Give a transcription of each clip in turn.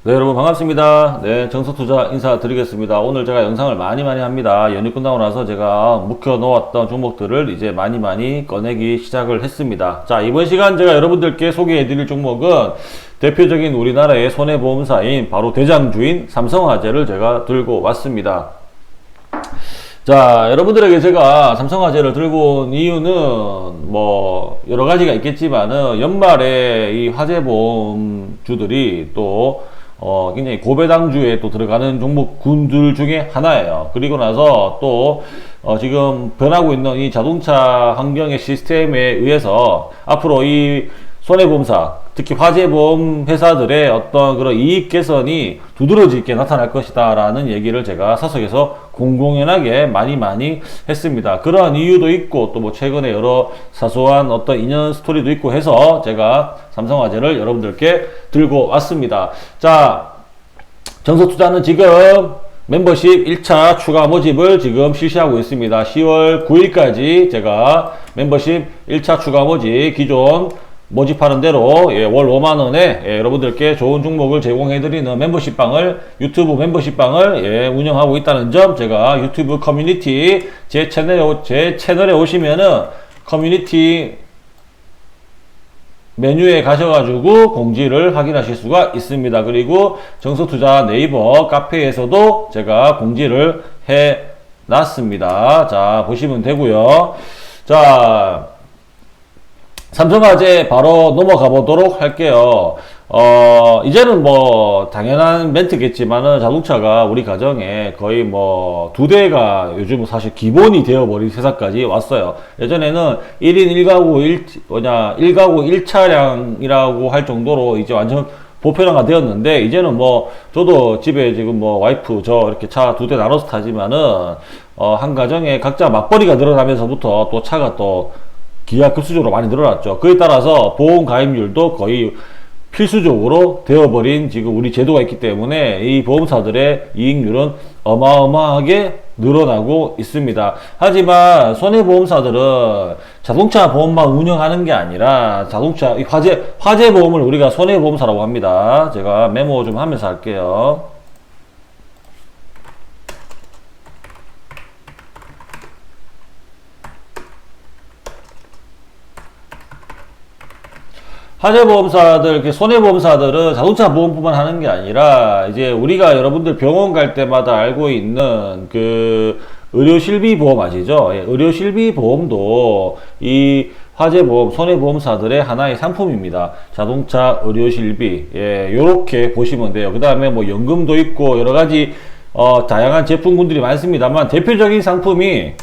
네, 여러분 반갑습니다. 네, 정석투자 인사드리겠습니다. 오늘 제가 영상을 많이 합니다. 연휴 끝나고 나서 제가 묵혀 놓았던 종목들을 이제 많이 꺼내기 시작을 했습니다. 자, 이번 시간 제가 여러분들께 소개해 드릴 종목은 대표적인 우리나라의 손해보험사인 바로 대장주인 삼성화재를 제가 들고 왔습니다. 자, 여러분들에게 제가 삼성화재를 들고 온 이유는 뭐 여러 가지가 있겠지만은 연말에 이 화재보험주들이 또 굉장히 고배당주에 또 들어가는 종목군들 중에 하나예요. 그리고 나서 또 지금 변하고 있는 이 자동차 환경의 시스템에 의해서 앞으로 이 손해보험사, 특히 화재보험 회사들의 어떤 그런 이익 개선이 두드러지게 나타날 것이다 라는 얘기를 제가 사석에서 공공연하게 많이 했습니다. 그러한 이유도 있고 또 뭐 최근에 여러 사소한 어떤 인연 스토리도 있고 해서 제가 삼성화재를 여러분들께 들고 왔습니다. 자, 정석투자는 지금 멤버십 1차 추가 모집을 지금 실시하고 있습니다. 10월 9일까지 제가 멤버십 1차 추가 모집 기존 모집하는 대로 월 5만원에 여러분들께 좋은 종목을 제공해드리는 멤버십방을 유튜브 멤버십방을 운영하고 있다는 점, 제가 유튜브 커뮤니티 제 채널에 오시면은 커뮤니티 메뉴에 가셔가지고 공지를 확인하실 수가 있습니다. 그리고 정석투자 네이버 카페에서도 제가 공지를 해 놨습니다. 자, 보시면 되고요. 자, 삼성화재 바로 넘어가 보도록 할게요. 이제는 뭐 당연한 멘트겠지만은 자동차가 우리 가정에 거의 뭐 2대가 요즘 사실 기본이 되어버린 세상까지 왔어요. 예전에는 1인 1가구 1차량이라고 할 정도로 이제 완전 보편화가 되었는데, 이제는 뭐 저도 집에 지금 뭐 와이프 저 이렇게 차 2대 나눠서 타지만은 한 가정에 각자 맞벌이가 늘어나면서부터 또 차가 또 기하급수적으로 많이 늘어났죠. 그에 따라서 보험 가입률도 거의 필수적으로 되어버린 지금 우리 제도가 있기 때문에 이 보험사들의 이익률은 어마어마하게 늘어나고 있습니다. 하지만 손해보험사들은 자동차 보험만 운영하는 게 아니라 자동차 화재 보험을 우리가 손해보험사라고 합니다. 제가 메모 좀 하면서 할게요. 화재보험사들, 손해보험사들은 자동차 보험뿐만 하는 게 아니라, 이제 우리가 여러분들 병원 갈 때마다 알고 있는 그 의료실비보험 아시죠? 의료실비보험도 이 화재보험, 손해보험사들의 하나의 상품입니다. 자동차 의료실비, 요렇게 보시면 돼요. 그 다음에 뭐 연금도 있고 여러가지 다양한 제품군들이 많습니다만, 대표적인 상품이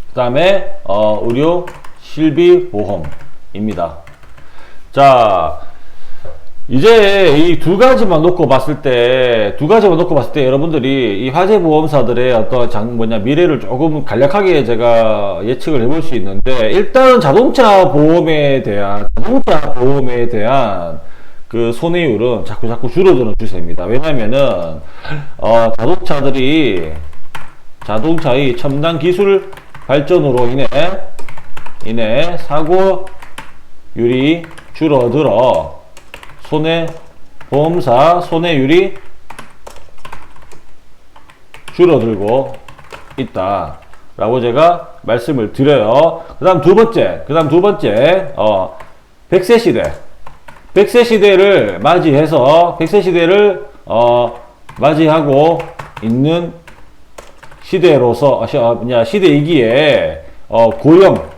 그 다음에 의료 실비 보험입니다. 자, 이제 이 두 가지만 놓고 봤을 때 여러분들이 이 화재 보험사들의 어떤 미래를 조금 간략하게 제가 예측을 해볼 수 있는데, 일단은 자동차 보험에 대한 그 손해율은 자꾸 줄어드는 추세입니다. 왜냐면은 자동차의 첨단 기술 발전으로 인해 사고율이 줄어들어 보험사 손해율이 줄어들고 있다 라고 제가 말씀을 드려요. 그 다음 두 번째 100세 시대를 맞이하고 있는 시대로서 시대이기에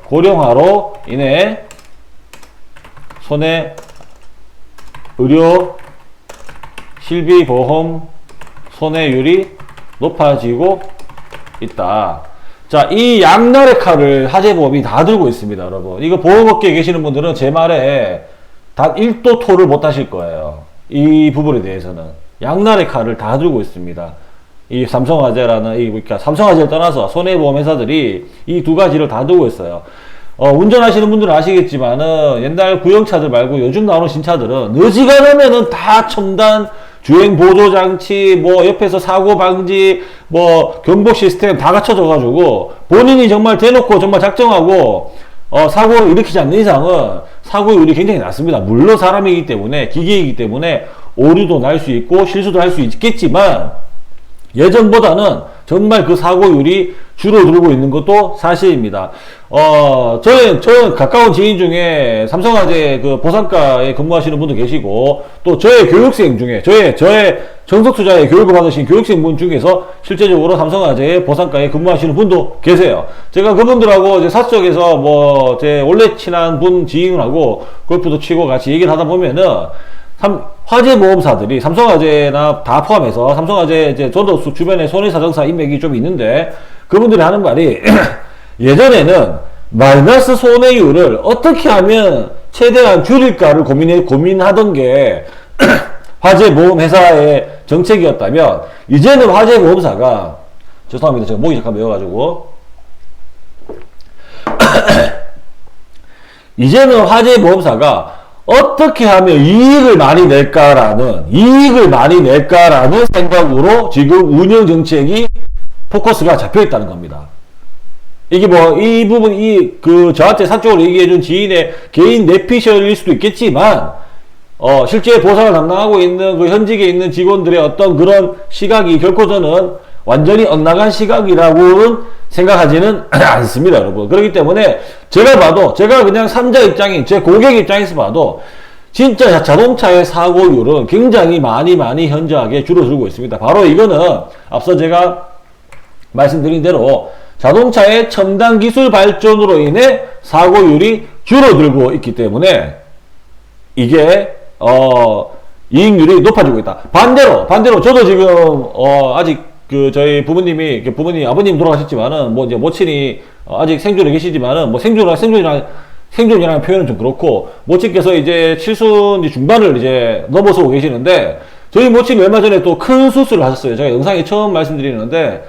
고령화로 인해 의료 실비보험 손해율이 높아지고 있다. 자, 이 양날의 칼을 화재보험이 다 들고 있습니다, 여러분. 이거 보험업계에 계시는 분들은 제 말에 단 1도 토를 못 하실 거예요. 이 부분에 대해서는 양날의 칼을 다 들고 있습니다. 이 그러니까 삼성화재를 떠나서 손해보험 회사들이 이 두 가지를 다 두고 있어요. 운전하시는 분들은 아시겠지만은 옛날 구형차들 말고 요즘 나오는 신차들은 어지간하면은 다 첨단 주행 보조 장치, 뭐 옆에서 사고 방지, 뭐 경보 시스템 다 갖춰져 가지고 본인이 정말 대놓고 정말 작정하고 사고를 일으키지 않는 이상은 사고율이 굉장히 낮습니다. 물론 사람이기 때문에, 기계이기 때문에 오류도 날 수 있고 실수도 할 수 있겠지만 예전보다는 정말 그 사고율이 줄어들고 있는 것도 사실입니다. 저는 가까운 지인 중에 삼성화재 그 보상과에 근무하시는 분도 계시고, 또 저의 교육생 중에, 저의 정석투자에 교육을 받으신 교육생분 중에서 실제적으로 삼성화재 보상과에 근무하시는 분도 계세요. 제가 그분들하고 이제 사적에서 뭐, 제 원래 친한 분 지인하고 골프도 치고 같이 얘기를 하다 보면은, 화재보험사들이 삼성화재나 다 포함해서 삼성화재 이제 저도 주변에 손해사정사 인맥이 좀 있는데 그분들이 하는 말이 예전에는 마이너스 손해율을 어떻게 하면 최대한 줄일까를 고민하던 게 화재보험회사의 정책이었다면 이제는 화재보험사가 죄송합니다. 제가 목이 잠깐 메어가지고 이제는 화재보험사가 어떻게 하면 이익을 많이 낼까라는 생각으로 지금 운영 정책이 포커스가 잡혀 있다는 겁니다. 이게 뭐 이 부분 저한테 사적으로 얘기해준 지인의 개인 내피셜일 수도 있겠지만 실제 보상을 담당하고 있는 그 현직에 있는 직원들의 어떤 그런 시각이 결코 저는 완전히 엇나간 시각이라고는 생각하지는 않습니다, 여러분. 그렇기 때문에 제가 그냥 삼자 입장인 제 고객 입장에서 봐도 진짜 자동차의 사고율은 굉장히 많이 현저하게 줄어들고 있습니다. 바로 이거는 앞서 제가 말씀드린 대로 자동차의 첨단 기술 발전으로 인해 사고율이 줄어들고 있기 때문에 이게 이익률이 높아지고 있다. 반대로 저도 지금 아직 저희 아버님 돌아가셨지만은, 뭐 이제 모친이 아직 생존에 계시지만은, 뭐 생존이라는 표현은 좀 그렇고, 모친께서 이제 칠순 중반을 이제 넘어서고 계시는데, 저희 모친이 얼마 전에 또 큰 수술을 하셨어요. 제가 영상에 처음 말씀드리는데,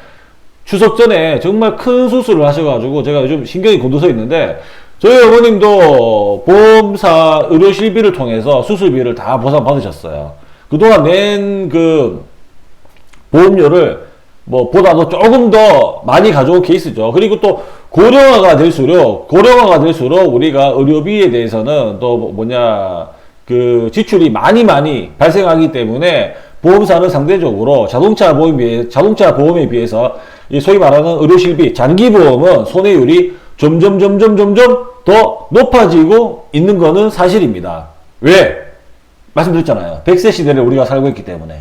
추석 전에 정말 큰 수술을 하셔가지고, 제가 요즘 신경이 곤두서 있는데, 저희 어머님도 보험사 의료실비를 통해서 수술비를 다 보상받으셨어요. 그동안 낸 보험료를 보다도 조금 더 많이 가져온 케이스죠. 그리고 또 고령화가 될수록 우리가 의료비에 대해서는 또 지출이 많이 발생하기 때문에 보험사는 상대적으로 자동차 보험에 비해서 소위 말하는 의료실비, 장기보험은 손해율이 점점 더 높아지고 있는 거는 사실입니다. 왜? 말씀드렸잖아요. 100세 시대를 우리가 살고 있기 때문에.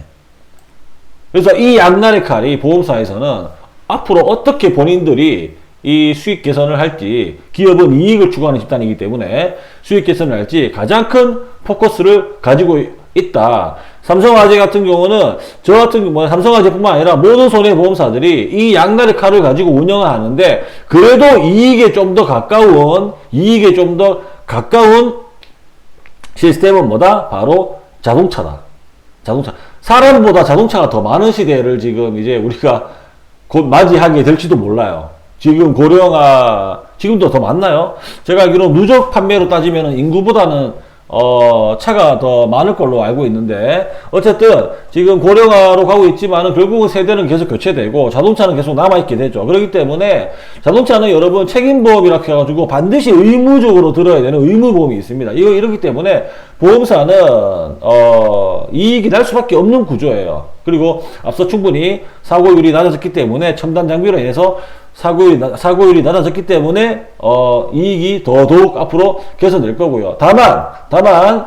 그래서 이 양날의 칼이 보험사에서는 앞으로 어떻게 본인들이 이 수익 개선을 할지, 기업은 이익을 추구하는 집단이기 때문에 수익 개선을 할지 가장 큰 포커스를 가지고 있다. 삼성화재 같은 경우는 삼성화재뿐만 아니라 모든 손해보험사들이 이 양날의 칼을 가지고 운영을 하는데, 그래도 이익에 좀 더 가까운 시스템은 뭐다? 바로 자동차다. 사람보다 자동차가 더 많은 시대를 지금 이제 우리가 곧 맞이하게 될지도 몰라요. 지금 지금도 더 많나요? 제가 알기로 누적 판매로 따지면 인구보다는 차가 더 많을 걸로 알고 있는데, 어쨌든 지금 고령화로 가고 있지만은 결국은 세대는 계속 교체되고 자동차는 계속 남아있게 되죠. 그렇기 때문에 자동차는 여러분 책임보험이라고 해가지고 반드시 의무적으로 들어야 되는 의무보험이 있습니다. 이렇기 때문에 보험사는 이익이 날 수밖에 없는 구조예요. 그리고 앞서 충분히 사고율이 낮아졌기 때문에 첨단 장비로 인해서 사고율이 낮아졌기 때문에 이익이 더더욱 앞으로 개선될 거고요. 다만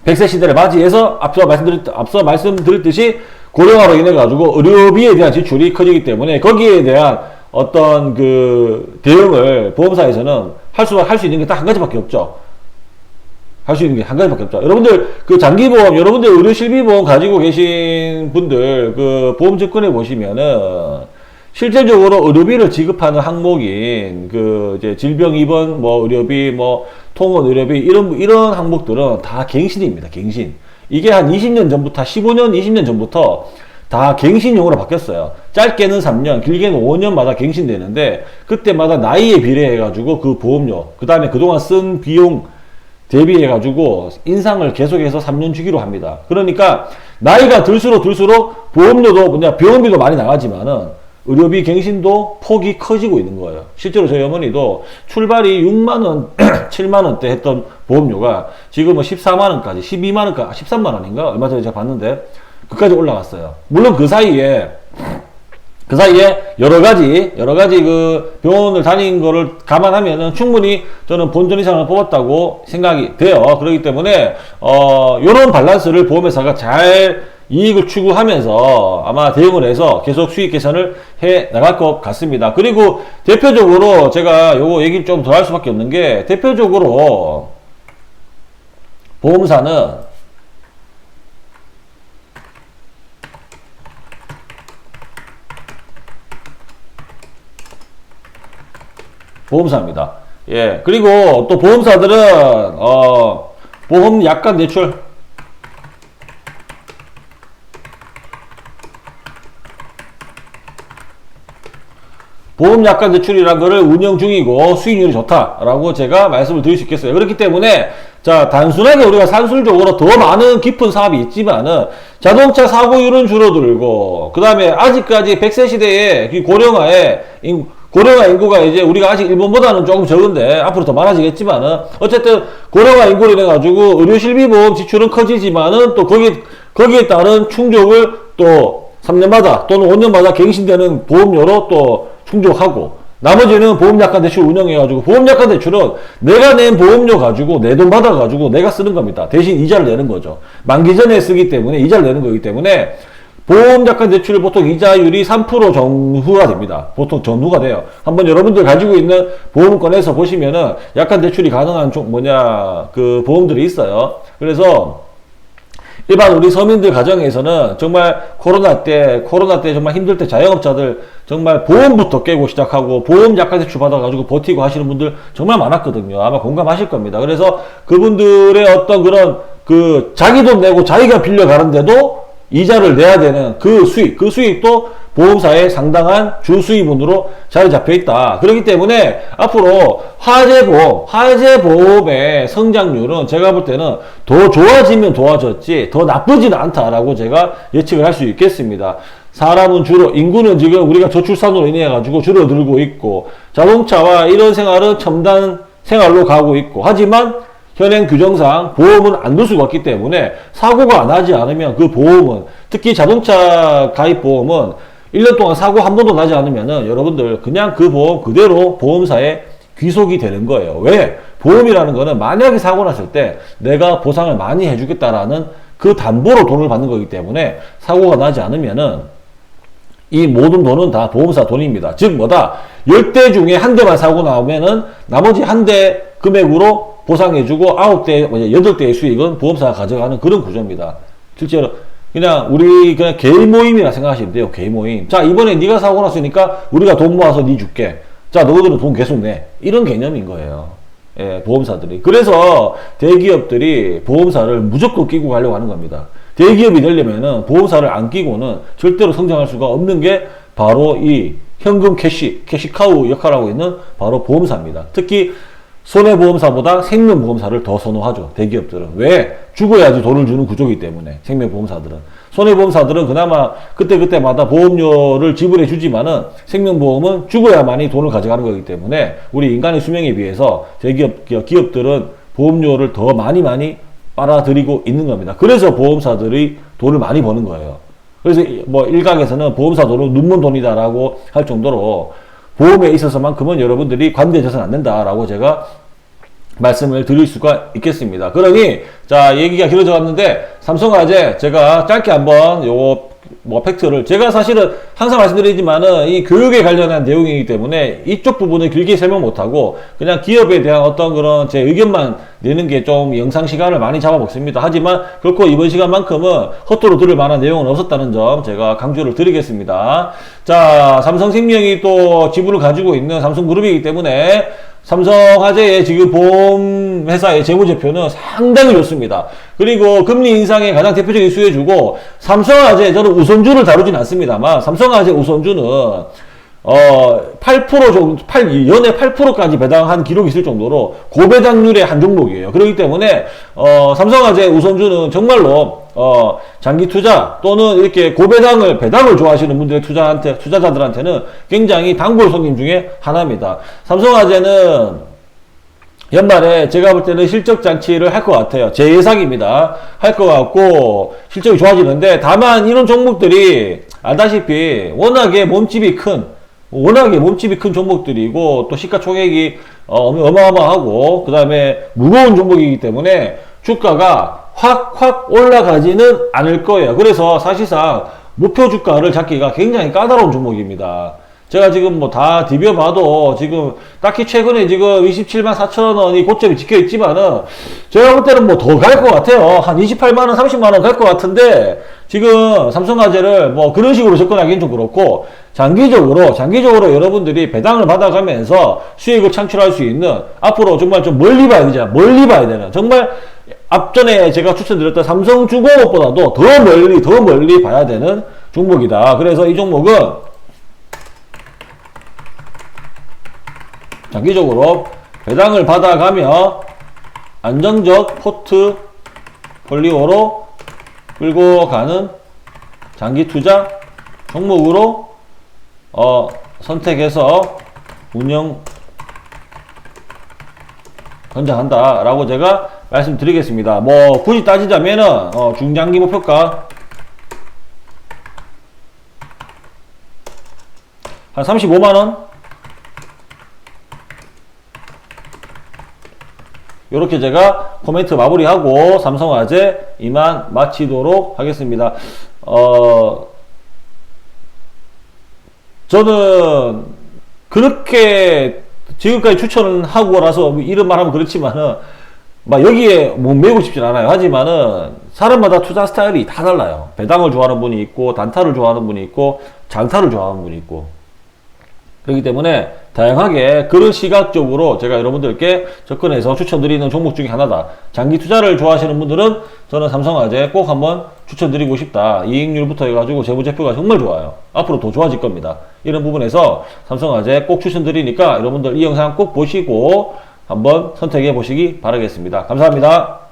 100세 시대를 맞이해서 앞서 말씀드렸듯이 고령화로 인해 가지고 의료비에 대한 지출이 커지기 때문에 거기에 대한 어떤 대응을 보험사에서는 할 수 있는 게 딱 한 가지밖에 없죠. 여러분들 장기보험, 여러분들 의료실비보험 가지고 계신 분들 보험 접근해 보시면은 실질적으로 의료비를 지급하는 항목인 이제 질병 입원 의료비, 통원 의료비 이런 항목들은 다 갱신입니다. 갱신. 이게 한 20년 전부터 15년, 20년 전부터 다 갱신용으로 바뀌었어요. 짧게는 3년, 길게는 5년마다 갱신되는데 그때마다 나이에 비례해 가지고 그 보험료, 그다음에 그동안 쓴 비용 대비해가지고 인상을 계속해서 3년 주기로 합니다. 그러니까 나이가 들수록 보험료도 병원비도 많이 나가지만은 의료비 갱신도 폭이 커지고 있는 거예요. 실제로 저희 어머니도 출발이 6만원, 7만원대 했던 보험료가 지금은 14만원까지, 12만원까지, 13만원인가? 얼마 전에 제가 봤는데, 그까지 올라갔어요. 물론 그 사이에 여러 가지 그 병원을 다닌 거를 감안하면은 충분히 저는 본전 이상을 뽑았다고 생각이 돼요. 그렇기 때문에, 요런 밸런스를 보험회사가 잘 이익을 추구하면서 아마 대응을 해서 계속 수익 개선을 해 나갈 것 같습니다. 그리고 대표적으로 제가 요거 얘기를 좀 더 할 수밖에 없는 게, 대표적으로 보험사는 보험사입니다. 예. 그리고 또 보험사들은, 보험 약관 대출. 보험 약관 대출이란 거를 운영 중이고 수익률이 좋다라고 제가 말씀을 드릴 수 있겠어요. 그렇기 때문에, 자, 단순하게 우리가 산술적으로 더 많은 깊은 사업이 있지만은 자동차 사고율은 줄어들고, 그 다음에 아직까지 100세 시대에 고령화 인구가 이제 우리가 아직 일본보다는 조금 적은데 앞으로 더 많아지겠지만은 어쨌든 고령화 인구로 인해 가지고 의료실비보험 지출은 커지지만은 또 거기에 따른 충족을 또 3년마다 또는 5년마다 갱신되는 보험료로 또 충족하고, 나머지는 보험약관 대출 운영해가지고, 보험약관 대출은 내가 낸 보험료 가지고 내 돈 받아가지고 내가 쓰는 겁니다. 대신 이자를 내는 거죠. 만기 전에 쓰기 때문에 이자를 내는 거기 때문에 보험약관 대출을 보통 이자율이 3% 전후가 됩니다. 보통 전후가 돼요. 한번 여러분들 가지고 있는 보험권에서 보시면은 약관 대출이 가능한 그 보험들이 있어요. 그래서 일반 우리 서민들 가정에서는 정말 코로나 때 정말 힘들 때 자영업자들 정말 보험부터 깨고 시작하고 보험 약관 대출 받아가지고 버티고 하시는 분들 정말 많았거든요. 아마 공감하실 겁니다. 그래서 그분들의 어떤 그런 자기 돈 내고 자기가 빌려가는데도 이자를 내야 되는 그 수익도 보험사의 상당한 주수입원으로 자리 잡혀 있다. 그렇기 때문에 앞으로 화재보험의 성장률은 제가 볼 때는 더 좋아지면 좋아졌지 더 나쁘지는 않다라고 제가 예측을 할 수 있겠습니다. 사람은 인구는 지금 우리가 저출산으로 인해 가지고 줄어들고 있고, 자동차와 이런 생활은 첨단 생활로 가고 있고, 하지만 현행 규정상 보험은 안 넣을 수가 없기 때문에 사고가 나지 않으면 그 보험은, 특히 자동차 가입 보험은 1년 동안 사고 한 번도 나지 않으면은 여러분들 그냥 그 보험 그대로 보험사에 귀속이 되는 거예요. 왜? 보험이라는 거는 만약에 사고 났을 때 내가 보상을 많이 해주겠다라는 그 담보로 돈을 받는 거기 때문에 사고가 나지 않으면은 이 모든 돈은 다 보험사 돈입니다. 즉 10대 중에 한 대만 사고 나오면은 나머지 한 대 금액으로 보상해주고 8대의 수익은 보험사가 가져가는 그런 구조입니다. 실제로 그냥 개인 모임이라 생각하시면 돼요. 개인 모임. 자, 이번에 네가 사고 났으니까 우리가 돈 모아서 네 줄게. 자, 너희들은 돈 계속 내. 이런 개념인 거예요. 예, 보험사들이. 그래서 대기업들이 보험사를 무조건 끼고 가려고 하는 겁니다. 대기업이 되려면은 보험사를 안 끼고는 절대로 성장할 수가 없는 게 바로 이 현금 캐시카우 역할을 하고 있는 바로 보험사입니다. 특히 손해보험사보다 생명보험사를 더 선호하죠. 대기업들은. 왜? 죽어야지 돈을 주는 구조이기 때문에. 생명보험사들은. 손해보험사들은 그나마 그때마다 보험료를 지불해 주지만은 생명보험은 죽어야만이 돈을 가져가는 거기 때문에 우리 인간의 수명에 비해서 기업들은 보험료를 더 많이 빨아들이고 있는 겁니다. 그래서 보험사들이 돈을 많이 버는 거예요. 그래서 일각에서는 보험사 돈은 눈먼 돈이다라고 할 정도로 보험에 있어서만큼은 여러분들이 관대해져서는 안 된다라고 제가 말씀을 드릴 수가 있겠습니다. 그러니 자, 얘기가 길어져 갔는데 삼성화재 제가 짧게 한번 팩트를, 제가 사실은 항상 말씀드리지만은 이 교육에 관련한 내용이기 때문에 이쪽 부분을 길게 설명 못하고 그냥 기업에 대한 어떤 그런 제 의견만 내는 게 좀 영상 시간을 많이 잡아먹습니다. 하지만 결코 이번 시간만큼은 헛도로 들을 만한 내용은 없었다는 점 제가 강조를 드리겠습니다. 자, 삼성생명이 또 지분을 가지고 있는 삼성그룹이기 때문에 삼성화재의 지금 보험회사의 재무제표는 상당히 좋습니다. 그리고 금리 인상의 가장 대표적인 수혜주고, 삼성화재, 저는 우선주를 다루진 않습니다만 삼성화재 우선주는 8 8% 정도, 연에 8%까지 배당한 기록이 있을 정도로 고배당률의 한 종목이에요. 그렇기 때문에, 삼성화재 우선주는 정말로, 장기 투자 또는 이렇게 배당을 좋아하시는 분들의 투자자들한테는 굉장히 단골 손님 중에 하나입니다. 삼성화재는 연말에 제가 볼 때는 실적 장치를 할 것 같아요. 제 예상입니다. 할 것 같고 실적이 좋아지는데, 다만 이런 종목들이 알다시피 워낙에 몸집이 큰 종목들이고 또 시가총액이 어마어마하고 그 다음에 무거운 종목이기 때문에 주가가 확 올라가지는 않을 거예요. 그래서 사실상 목표 주가를 잡기가 굉장히 까다로운 종목입니다. 제가 지금 뭐 다 디벼봐도 지금 딱히 최근에 지금 27만 4천 원이 고점이 찍혀 있지만은 제가 볼 때는 뭐 더 갈 것 같아요. 한 28만 원, 30만 원 갈 것 같은데, 지금 삼성화재를 뭐 그런 식으로 접근하기는 좀 그렇고, 장기적으로 여러분들이 배당을 받아가면서 수익을 창출할 수 있는, 앞으로 정말 좀 멀리 봐야 되는, 정말 앞전에 제가 추천드렸던 삼성중공업보다도 더 멀리 봐야 되는 종목이다. 그래서 이 종목은 장기적으로 배당을 받아가며 안정적 포트폴리오로 끌고 가는 장기 투자 종목으로 선택해서 권장한다 라고 제가 말씀드리겠습니다. 뭐 굳이 따지자면은 중장기 목표가 한 35만원 요렇게 제가 코멘트 마무리하고 삼성화재 이만 마치도록 하겠습니다. 저는 그렇게 지금까지 추천을 하고 나서 이런 말 하면 그렇지만은 막 여기에 못 매고 싶진 않아요. 하지만은 사람마다 투자 스타일이 다 달라요. 배당을 좋아하는 분이 있고, 단타를 좋아하는 분이 있고, 장타를 좋아하는 분이 있고, 그렇기 때문에 다양하게 그런 시각적으로 제가 여러분들께 접근해서 추천드리는 종목 중에 하나다. 장기 투자를 좋아하시는 분들은 저는 삼성화재 꼭 한번 추천드리고 싶다. 이익률부터 해가지고 재무제표가 정말 좋아요. 앞으로 더 좋아질 겁니다. 이런 부분에서 삼성화재 꼭 추천드리니까 여러분들 이 영상 꼭 보시고 한번 선택해 보시기 바라겠습니다. 감사합니다.